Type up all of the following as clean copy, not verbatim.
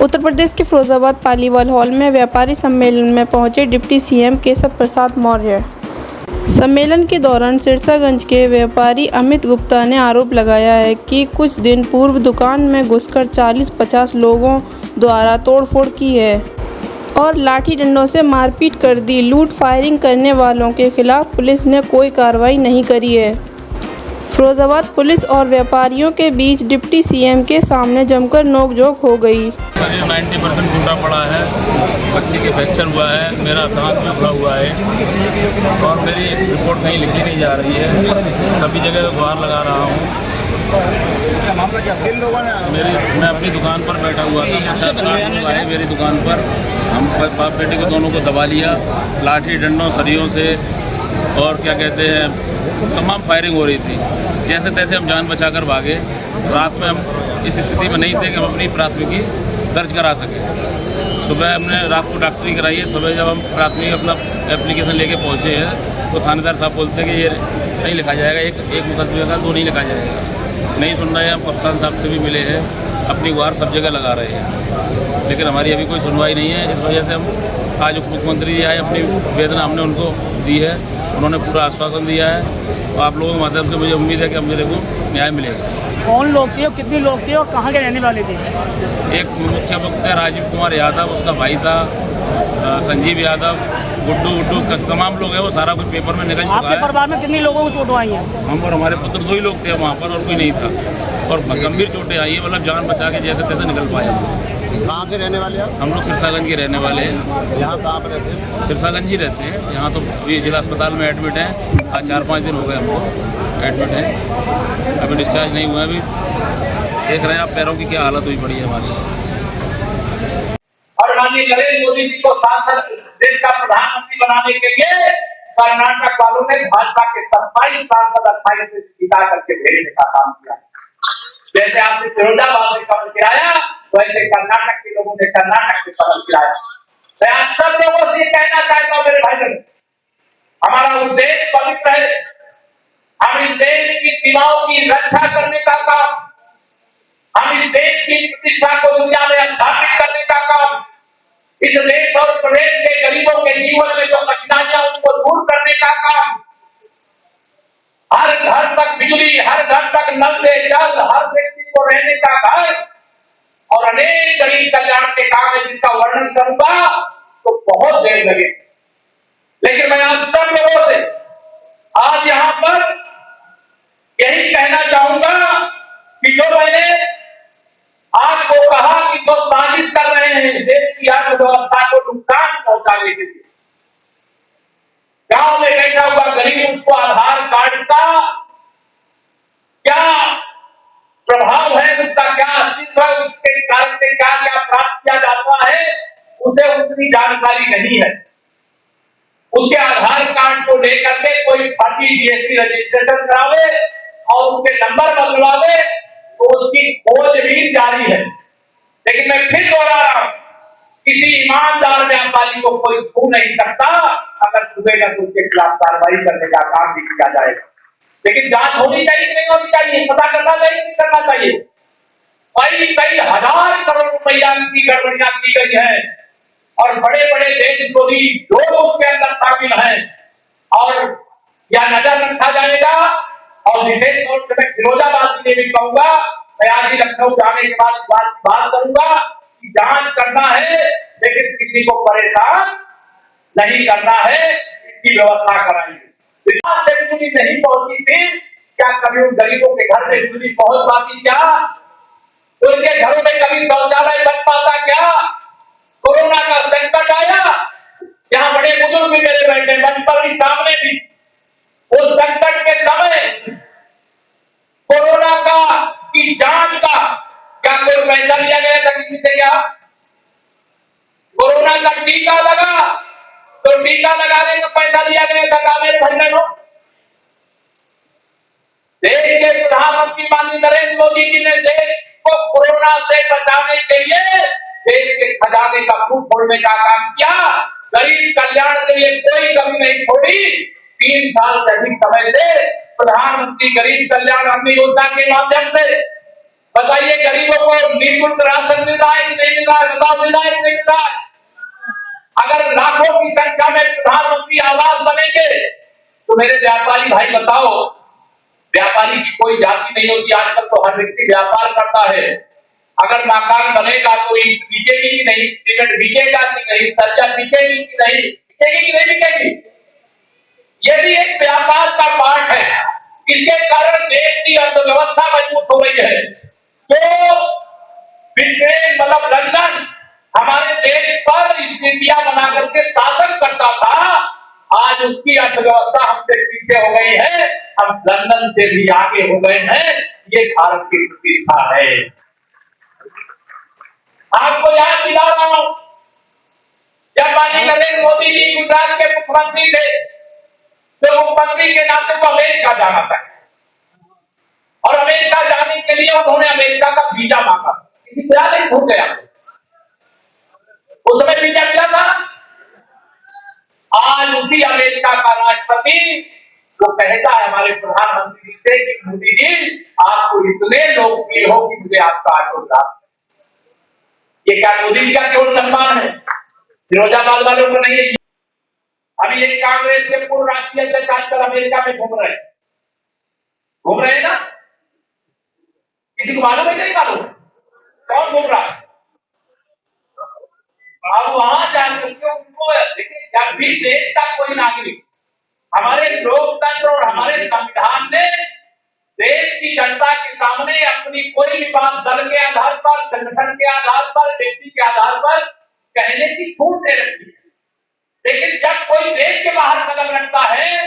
उत्तर प्रदेश के फिरोजाबाद पालीवाल हॉल में व्यापारी सम्मेलन में पहुंचे डिप्टी सीएम केशव प्रसाद मौर्य। सम्मेलन के दौरान सिरसागंज के व्यापारी अमित गुप्ता ने आरोप लगाया है कि कुछ दिन पूर्व दुकान में घुसकर 40-50 लोगों द्वारा तोड़फोड़ की है और लाठी डंडों से मारपीट कर दी। लूट फायरिंग करने वालों के खिलाफ पुलिस ने कोई कार्रवाई नहीं करी है। फिरोजाबाद पुलिस और व्यापारियों के बीच डिप्टी सीएम के सामने जमकर नोकझोंक हो गई। 90% टूटा पड़ा है, बच्चे के फ्रैक्चर हुआ है, मेरा दांत में उखड़ा हुआ है और मेरी रिपोर्ट कहीं लिखी नहीं जा रही है। सभी जगह गुहार लगा रहा हूँ। क्या मामला क्या किन लोगों ने? मैं अपनी दुकान पर बैठा हुआ था, 50-60 लोग आए मेरी दुकान पर। हम बाप बेटे को दोनों को दबा लिया, लाठी डंडों सरियों से और क्या कहते हैं तमाम फायरिंग हो रही थी। जैसे तैसे हम जान बचाकर भागे। रात में हम इस स्थिति में नहीं थे कि हम अपनी प्राथमिकी दर्ज करा सकें। सुबह हमने रात को डॉक्टरी कराई है। सुबह जब हम प्राथमिक अपना एप्लीकेशन लेके पहुँचे हैं तो थानेदार साहब बोलते हैं कि ये नहीं लिखा जाएगा, एक मुकदमे का 2 नहीं लिखा जाएगा। नहीं सुन रहे हैं। हम कप्तान साहब से भी मिले हैं, अपनी गुहार सब जगह लगा रहे हैं, लेकिन हमारी अभी कोई सुनवाई नहीं है। इस वजह से हम आज उप मुख्यमंत्री जी आए, अपनी वेदना हमने उनको दी है। उन्होंने पूरा आश्वासन दिया है और आप लोगों के माध्यम से मुझे उम्मीद है कि अब मेरे को न्याय मिलेगा। कौन लोग थे और कितने लोग थे और कहाँ के रहने वाले थे? एक मुख्य वक्ता राजीव कुमार यादव, उसका भाई था संजीव यादव, गुड्डू तमाम लोग हैं। वो सारा कुछ पेपर में निकल चुका है। आपके परिवार में कितने लोगों को चोटें आई हैं? हम और हमारे पुत्र 2 ही लोग थे वहाँ पर और कोई नहीं था और गंभीर चोटें आई है। मतलब जान बचा के जैसे तैसे निकल पाए हम। कहाँ के रहने वाले हैं? हम लोग सिरसागंज के रहने वाले हैं। यहाँ कहाँ पर रहते हैं? सिरसागंज ही रहते हैं। यहाँ तो ये जिला अस्पताल में एडमिट हैं। आज 4-5 दिन हो गए हमको एडमिट हैं, अभी डिस्चार्ज नहीं हुआ। अभी देख रहे हैं आप पैरों की क्या हालत हुई पड़ी है हमारी। और माननीय नरेंद्र मोदी जी को सांसद देश का प्रधानमंत्री बनाने के लिए कर्नाटक वालों ने भाजपा के 27 सांसद 28 से जिता करके भेजने का काम किया। जैसे आपने फिरोजाबाद में कमल गिराया, वैसे कर्नाटक के लोगों ने कर्नाटक में कमल गिराया। मैं आप सब लोगों से कहना चाहता हूँ मेरे भाइयों, हमारा उद्देश्य पवित्र है। हम इस देश की सीमाओं की रक्षा करने का काम, हम इस देश की प्रतिष्ठा को दुनिया में स्थापित करने का काम, इस देश और प्रदेश के गरीबों के जीवन में जो कठिनाइयां उनको दूर करने का काम, हर घर तक बिजली, हर घर तक नल से जल, हर व्यक्ति को रहने का घर और अनेक गरीब कल्याण के काम है जिसका वर्णन करूंगा तो बहुत देर लगे। लेकिन मैं आप सब लोगों से आज यहाँ पर यही कहना चाहूंगा कि जो मैंने आपको कहा कि जो साजिश कर रहे हैं देश की अर्थव्यवस्था को नुकसान पहुंचाने के लिए, गांव में बैठा हुआ गरीब उसको आधार कार्ड का क्या प्रभाव है, उसका क्या अस्तित्व है, उसके कारण से क्या क्या प्राप्त किया जाता है, उसे उतनी जानकारी नहीं है। उसके आधार कार्ड को लेकर के कोई फर्जी जीएसटी रजिस्ट्रेशन करावे और उसके नंबर बदलवावे तो उसकी खोज भी जारी है। लेकिन मैं फिर दोहरा रहा हूं, किसी ईमानदार व्यापारी को कोई छू नहीं सकता। अगर छुएगा तो उसके खिलाफ कार्रवाई करने का काम भी किया जाएगा। लेकिन जांच होनी चाहिए कि नहीं होनी चाहिए, पता करना चाहिए नहीं करना चाहिए। कई हजार करोड़ रुपया की गड़बड़ियां की गई है और बड़े बड़े देशद्रोही लोग उसके अंदर शामिल हैं और यह नजर रखा जाएगा। और विशेष तौर से मैं फिरोजाबाद के लिए भी कहूंगा, मैं आज ही लखनऊ जाने के बाद बात करूंगा कि जांच करना है लेकिन किसी को परेशान नहीं करना है, इसकी व्यवस्था कराएंगे। बिजली नहीं पहुंची थी क्या? कभी उन गरीबों के घर में बिजली पहुंच पाती क्या? उनके घरों में कभी शौचालय बन पाता क्या? कोरोना का संकट आया, यहाँ बड़े बुजुर्ग भी मेरे बैठे मंच पर भी सामने भी, उस संकट के समय कोरोना का की जांच का क्या कोई पैसा लिया गया था किसी से? क्या कोरोना का टीका लगा तो टीका लगाने का पैसा लिया गया था? मेरे भाइयों, देश के प्रधानमंत्री माननीय नरेंद्र मोदी जी ने देश को कोरोना से बचाने के लिए देश के खजाने का फूट खोलने का काम किया। गरीब कल्याण के लिए कोई कमी नहीं छोड़ी। 3 साल से अधिक समय से प्रधानमंत्री गरीब कल्याण अन्न योजना के माध्यम से बताइए गरीबों को निःशुल्क राशन मिल रहा है कि नहीं मिल रहा है? बताओ, मिल रहा है कि नहीं मिल रहा है? अगर लाखों की संख्या में प्रधानमंत्री आवास बनेंगे तो मेरे व्यापारी भाई बताओ, व्यापारी की कोई जाति नहीं होती, आजकल तो हर व्यक्ति व्यापार करता है। अगर मकान बनेगा तो ईंट बिकेगी कि नहीं, सीमेंट बिकेगा कि नहीं, सज्जा बिकेगी कि नहीं, बिकेगी कि नहीं बिकेगी? ये भी एक व्यापार का पार्ट है। इसके कारण देश की अर्थव्यवस्था मजबूत हो गई है। तो ब्रिटेन मतलब लंदन हमारे देश पर स्थितियां बना करके शासन करता था, आज उसकी अर्थव्यवस्था हमसे पीछे हो गई है, हम लंदन से भी आगे हो गए हैं। ये भारत की प्रतिष्ठा है। आपको याद दिला रहा हूं, जब माननीय नरेंद्र मोदी जी गुजरात के मुख्यमंत्री थे तो मुख्यमंत्री के नाते को अमेरिका जाना था और अमेरिका जाने के लिए उन्होंने अमेरिका का वीजा मांगा। किसी तरह नहीं छूट गया। उस समय वीजा मिला था। आज उसी अमेरिका का राष्ट्रपति वो कहता है हमारे प्रधानमंत्री जी से कि मोदी जी आपको इतने लोकप्रिय हो कि मुझे आपका आशीर्वाद। ये क्या मोदी जी का केवल सम्मान है, फिरोजाबाद वालों को नहीं है। अभी एक कांग्रेस के पूर्व राष्ट्रीय अध्यक्ष आजकल अमेरिका में घूम रहे हैं ना? किसी को मालूम है नहीं मालूम? कौन घूम रहा है? अब वहां जाकर के उनको देखिए, जब भी देश का कोई नागरिक हमारे लोकतंत्र और हमारे संविधान ने देश की जनता के सामने अपनी कोई भी बात दल के आधार पर, संगठन के आधार पर, व्यक्ति के आधार पर कहने की छूट दे रखी है। लेकिन जब कोई देश के बाहर कदम रखता है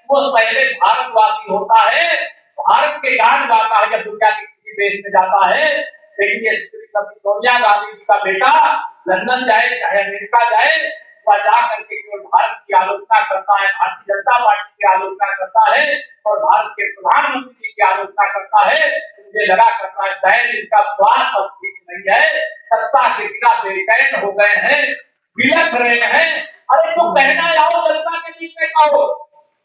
वो पहले भारतवासी होता है, भारत के गान गाता है जब दुनिया के किसी देश में जाता है। लेकिन ये श्रीमती सोनिया गांधी जी का बेटा लंदन जाए चाहे अमेरिका जाए, वह जा करके केवल भारत की आलोचना करता है, भारतीय जनता पार्टी की आलोचना करता है और भारत के प्रधानमंत्री जी की आलोचना करता है। मुझे लगा करता है शायद इनका स्वास्थ्य अब ठीक नहीं है, सत्ता के बिना बेचैन हो गए हैं, बिलख रहे हैं। अरे तो कहना आओ जनता के बीच में कहो।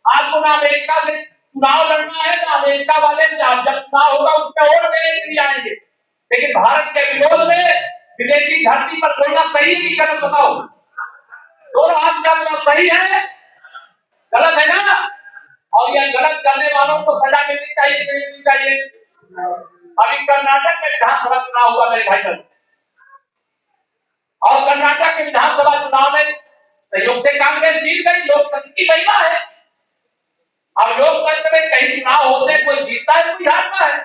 आपको ना अमेरिका से चुनाव लड़ना है ना अमेरिका वाले जब चुनाव होगा उसका वोट देने के लिए आएंगे, लेकिन भारत के विरोध में विदेशी धरती पर बोलना सही है कि गलत? बताओ। दोनों हाथ का सही है, गलत है ना? और यह गलत करने वालों को सजा मिलनी चाहिए, नहीं मिलनी चाहिए? अभी कर्नाटक में विधानसभा चुनाव हुआ मेरे भाई बहन, और कर्नाटक के विधानसभा चुनाव में संयोग से कांग्रेस जीत गई। लोकतंत्र की महिमा है। अब लोकतंत्र में कहीं चुनाव होते कोई जीतता है कोई हारता है।